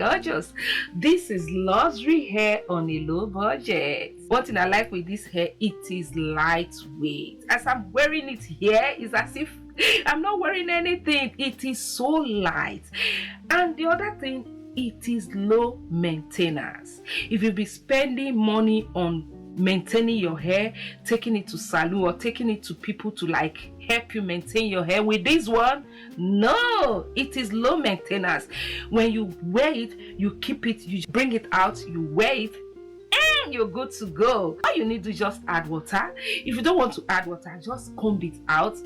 gorgeous. This is luxury hair on a low budget. One thing I like with this hair, it is lightweight. As I'm wearing it here, it's as if I'm not wearing anything. It is so light. And the other thing, it is low maintenance. If you be spending money on maintaining your hair, taking it to salon or taking it to people to like help you maintain your hair, with this one, no, it is low maintenance. When you wear it, you keep it, you bring it out, you wear it, and you're good to go. All you need to just add water. If you don't want to add water, just comb it out,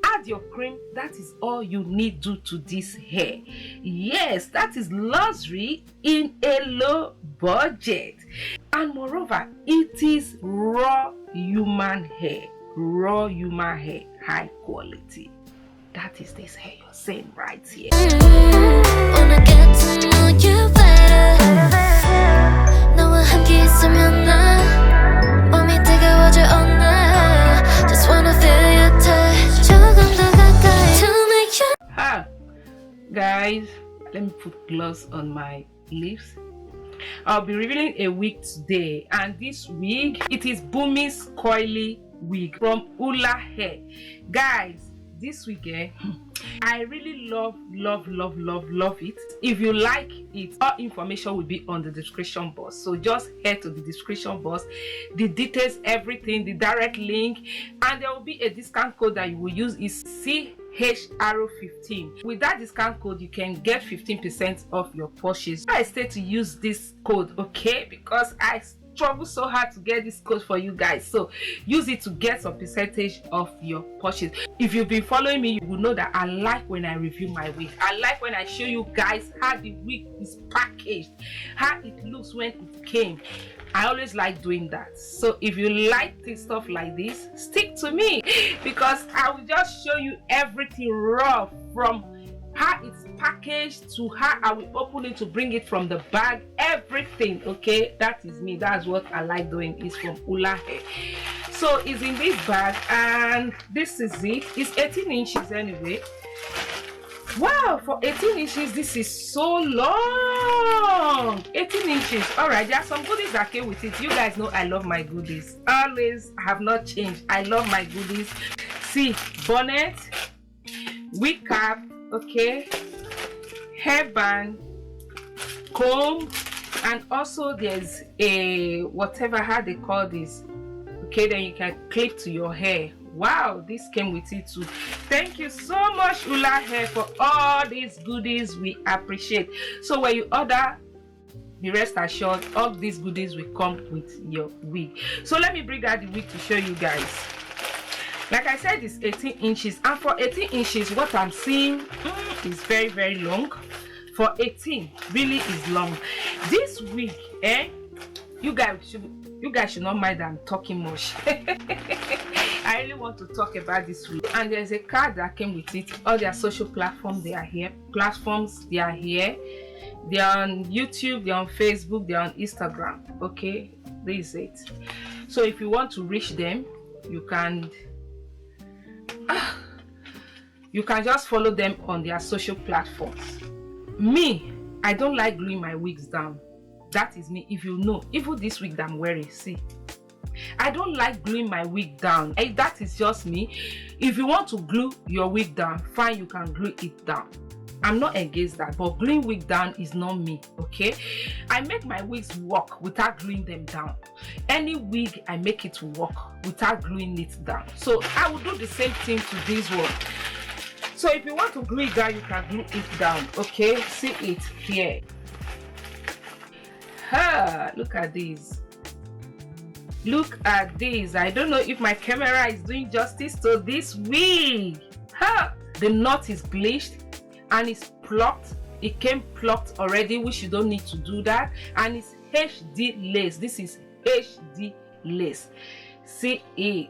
add your cream. That is all you need to do to this hair. Yes, that is luxury in a low budget. And moreover, it is raw human hair. Raw human hair, high quality. That is this hair you're seeing right here. Wanna get to know you better. 너와 함께 있으면 난 몸이 뜨거워져 all night. Just wanna feel your touch. 조금 더 가까이 to make you. Guys, let me put gloss on my lips. I'll be revealing a wig today, and this wig, it is Burmese coily wig from FT.ULAHAIR. Guys, this wig, I really love it. If you like it, all information will be on the description box, so just head to the description box, the details, everything, the direct link, and there will be a discount code that you will use is CHR15. With that discount code, you can get 15% off your purchase. I stay to use this code, okay, because I struggle so hard to get this code for you guys, so use it to get some percentage of your purchase. If you've been following me, you will know that I like when I review my wig. I like when I show you guys how the wig is packaged, how it looks when it came. I always like doing that. So if you like this stuff like this, stick to me, because I will just show you everything raw, from how it's packaged to how I will open it to bring it from the bag, everything. Okay, that is me. That's what I like doing. Is from FT.ULAHAIR. So it's in this bag, and this is it. It's 18 inches anyway. Wow, for 18 inches, this is so long. 18 inches. All right, there are some goodies that came with it. You guys know I love my goodies. Always have not changed. I love my goodies. See, bonnet, wig cap, okay, hairband, comb, and also there's a whatever, how they call this, okay, then you can clip to your hair. Wow, this came with it too. Thank you so much, FT.ULAHAIR, for all these goodies. We appreciate. So when you order, be rest assured all these goodies will come with your wig. So let me bring out the wig to show you guys. Like I said, it's 18 inches, and for 18 inches, what I'm seeing is very long. For 18, really is long. This wig, you guys should not mind that I'm talking much. I really want to talk about this wig, and there's a card that came with it. All their social platforms, they are here. They are here. They are on YouTube, they're on Facebook, they're on Instagram. Okay, this is it. So if you want to reach them, you can just follow them on their social platforms. Me, I don't like gluing my wigs down. That is me. If you know, even this wig that I'm wearing, see, I don't like gluing my wig down. That is just me. If you want to glue your wig down, fine, you can glue it down. I'm not against that, but gluing wig down is not me. Okay, I make my wigs work without gluing them down. Any wig, I make it work without gluing it down. So I will do the same thing to this one. So if you want to glue it down, you can glue it down. Okay, see it here. Look at this. Look at this. I don't know if my camera is doing justice to this wig. The knot is bleached and it's plucked. It came plucked already, which you don't need to do that. And it's HD lace. This is HD lace. See it.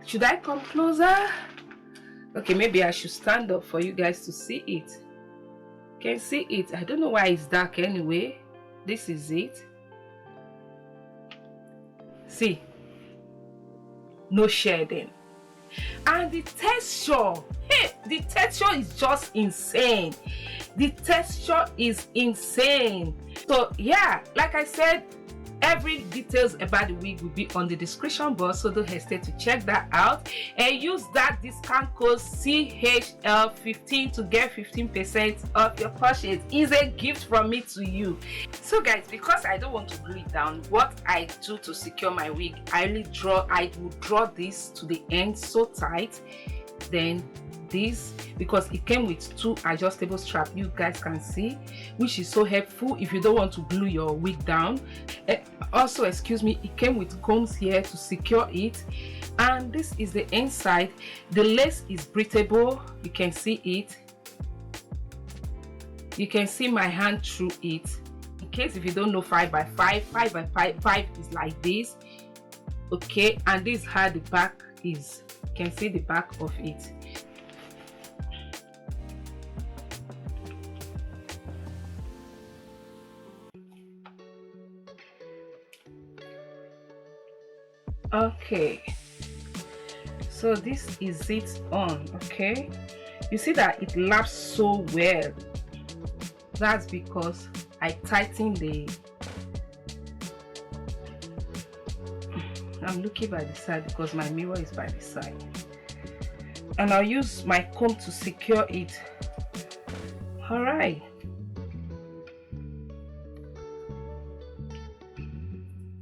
Should I come closer? Okay, maybe I should stand up for you guys to see it. Can see it. I don't know why it's dark anyway. This is it. See, no shading. And the texture, hey, the texture is just insane. The texture is insane. So yeah, like I said, every details about the wig will be on the description box, so don't hesitate to check that out and use that discount code CHL15 to get 15% off your purchase. It's a gift from me to you. So guys, because I don't want to glue it down, what I do to secure my wig, I will draw this to the end so tight, then this, because it came with 2 adjustable straps, you guys can see, which is so helpful if you don't want to glue your wig down. Also, excuse me, it came with combs here to secure it, and this is the inside. The lace is breathable, you can see it, you can see my hand through it. In case if you don't know 5x5, 5x5 is like this, okay, and this is how the back is. You can see the back of it. Okay, so this is it on. Okay, you see that it laps so well. That's because I tightened the, I'm looking by the side because my mirror is by the side, and I'll use my comb to secure it. All right,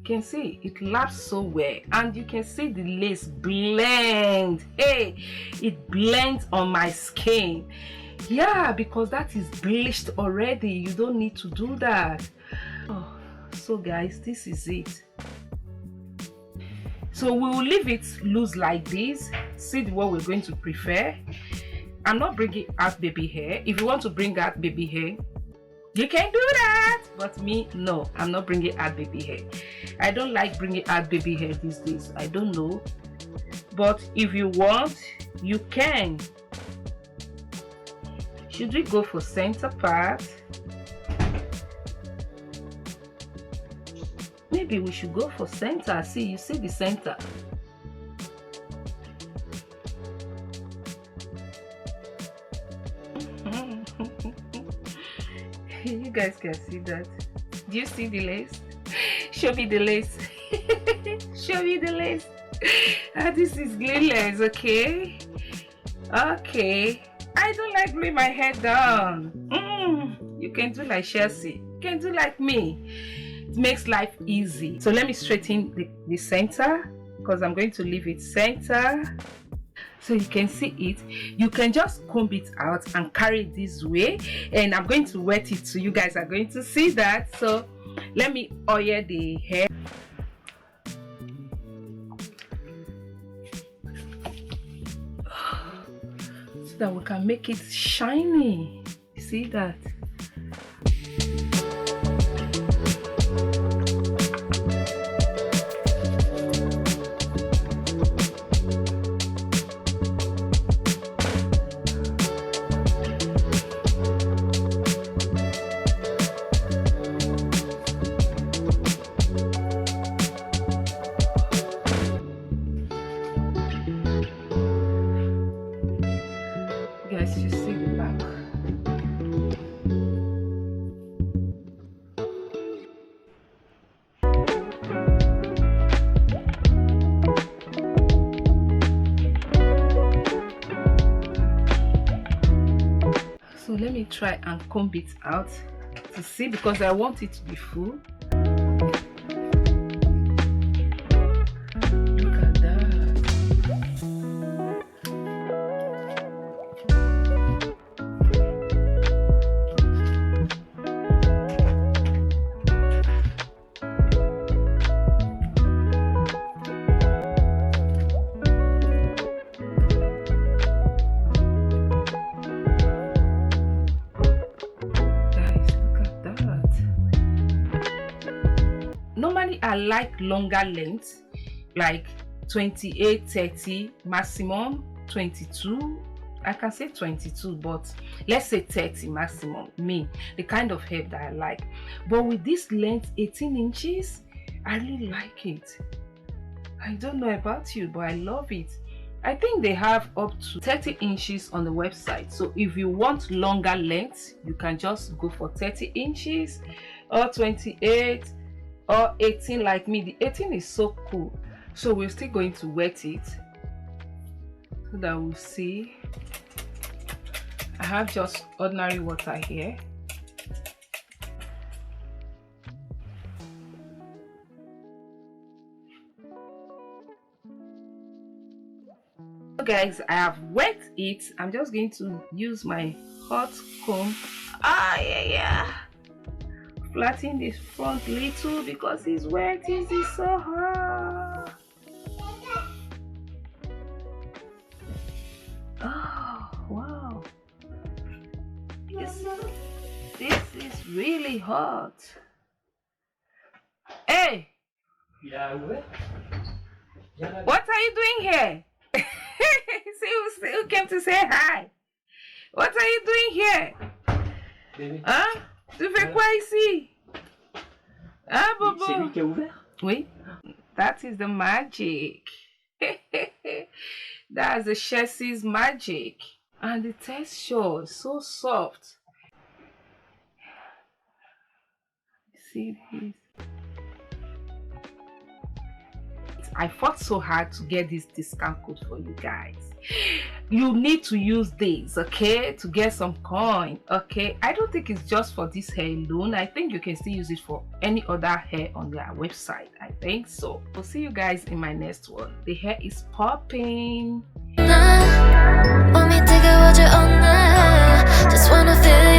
can see it laps so well, and you can see the lace blend. Hey, it blends on my skin. Yeah, because that is bleached already, you don't need to do that. Oh, so guys, this is it. So we will leave it loose like this. See what we're going to prefer. I'm not bringing out baby hair. If you want to bring out baby hair, you can do that, but me, no, I'm not bringing out baby hair. I don't like bringing out baby hair these days. I don't know, but if you want, you can. Should we go for center part? Maybe we should go for center. See, you see the center. You guys can see that. Do you see the lace? Show me the lace. Show me the lace. This is Glueless, okay? Okay. I don't like gluing my hair down. You can do like Chelsea. You can do like me. It makes life easy. So let me straighten the center, because I'm going to leave it center. So you can see it. You can just comb it out and carry it this way, and I'm going to wet it so you guys are going to see that. So let me oil the hair. So that we can make it shiny. You see that? Guys, you see the back. So let me try and comb it out to see, because I want it to be full. Normally I like longer length, like 28, 30, maximum 22. I can say 22, but let's say 30 maximum. Me, the kind of hair that I like. But with this length, 18 inches, I really like it. I don't know about you, but I love it. I think they have up to 30 inches on the website. So if you want longer length, you can just go for 30 inches or 28 or 18 like me. The 18 is so cool. So we're still going to wet it so that we'll see. I have just ordinary water here. Guys, I have wet it. I'm just going to use my hot comb. Yeah. Flatten this front little because it's wet. This is so hot. Oh wow. This is really hot. Hey. Yeah, what are you doing here? See who came to say hi. What are you doing here? Bébé. Hein? Tu fais quoi ici? Hein, Bobo? C'est lui qui a ouvert? Oui. That is the magic. That's the chassis magic. And the texture is so soft. See this? I fought so hard to get this discount code for you guys. You need to use this, okay, to get some coin, okay? I don't think it's just for this hair alone. I think you can still use it for any other hair on their website. I think so. We'll see you guys in my next one. The hair is popping. Just wanna feel